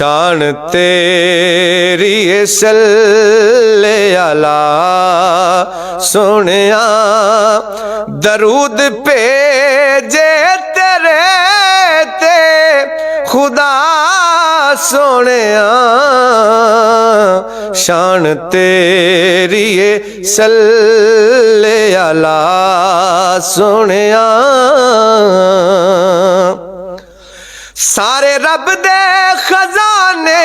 शान तेरी सल्ले अला सोनिया, दरूद भेजे तेरे ते खुदा सोनिया। शान तेरी सल्ले अला सोनिया। सारे रब दे खजाने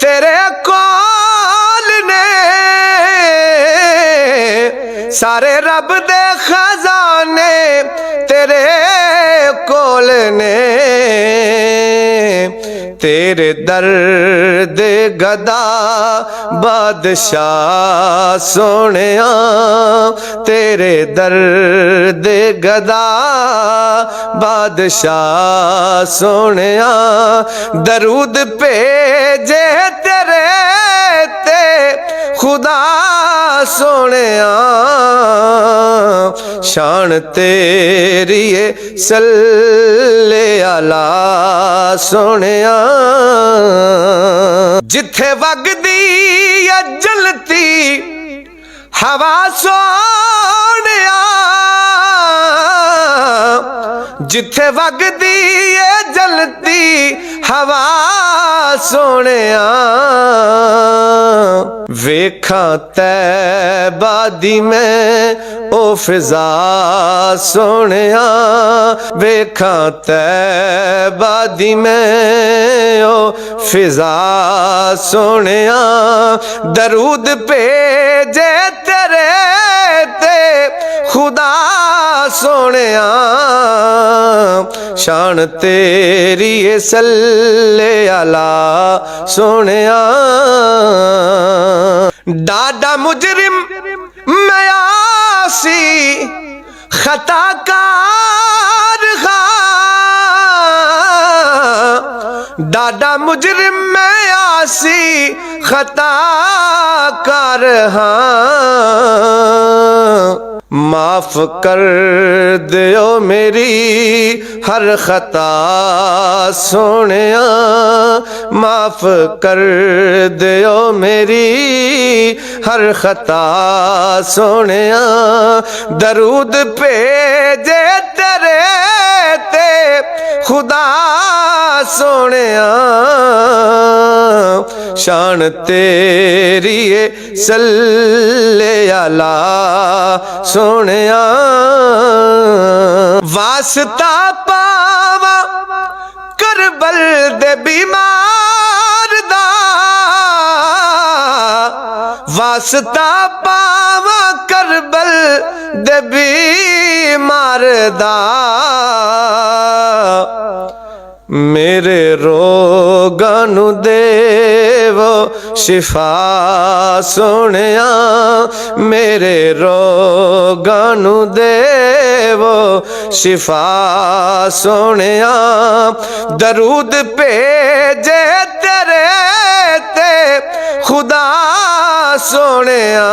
तेरे कोल ने, सारे रब दे खजाने तेरे कोल ने। तेरे दर्द गदा बादशाह सोनिया, तेरे दर्द गदा बादशाह सोनिया। दरूद भेजे तेरे ते खुदा सोनिया। शान तेरी सल्ले अला सोनिया। जिथे वगदी जलती हवा सोनिया, जिथे वगदी जलती हवा सोनिया। वेखा तैबा दी मैं ओ फिजा सोनिया, वेखा तैबा दी मैं ओ फिजा सोनिया। दरूद भेजे तेरे ते खुदा सोनिया। शान तेरी सल्ले अला सोनिया। डाडा मुजरिम मैं आसी खताकार डाडा मुजरिम मैं आसी खताकार माफ कर दियो मेरी हर खता सोनिया, माफ कर दियो मेरी हर खता सोनिया। दरूद भेजे तेरे ते खुदा सोनिया। शान तेरी सल्ले अला सोनिया। वास्ता पावा करबल दे बीमार दा, वास्ता पावा करबल दे बीमार दा। मेरे रोगां देवो शिफा सोनिया, मेरे रोगां देवो शिफा सोनिया। दरूद भेजे तेरे ते खुदा सोनिया।